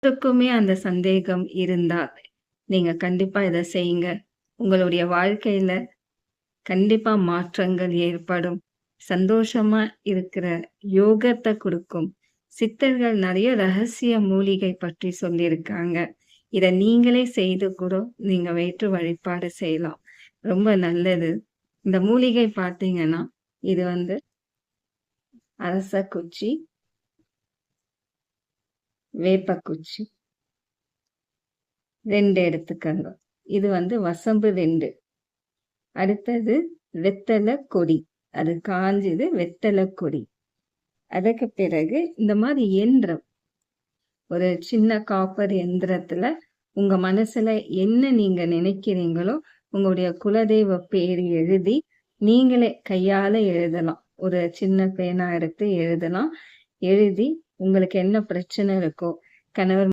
யாருக்குமே அந்த சந்தேகம் இருந்தா, நீங்க கண்டிப்பா இத செய்யுங்க. உங்களுடைய வாழ்க்கையில கண்டிப்பா மாற்றங்கள் ஏற்படும். சந்தோஷமா இருக்கிற யோகத்த குடுக்கும். சித்தர்கள் நெறைய ரகசிய மூலிகை பற்றி சொல்லியிருக்காங்க. இத நீங்களே செய்து கூட நீங்க வேற்று வழிபாடு செய்யலாம். ரொம்ப நல்லது. இந்த மூலிகை பார்த்தீங்கன்னா, இது வந்து அரச குச்சி, வேப்பக்குச்சி 2 எடுத்துக்கங்க. இது வந்து வசம்பு 2. அடுத்தது வெத்தல கொடி. அது காஞ்சது வெத்தல கொடி. அதுக்கு பிறகு இந்த மாரி எந்திரம். ஒரு சின்ன காப்பர் எந்திரத்துல உங்க மனசுல என்ன நீங்க நினைக்கிறீங்களோ, உங்களுடைய குலதெய்வ பேர் எழுதி, நீங்களே கையால எழுதலாம். ஒரு சின்ன பேனா எடுத்து எழுதலாம். எழுதி உங்களுக்கு என்ன பிரச்சனை இருக்கோ, கணவர்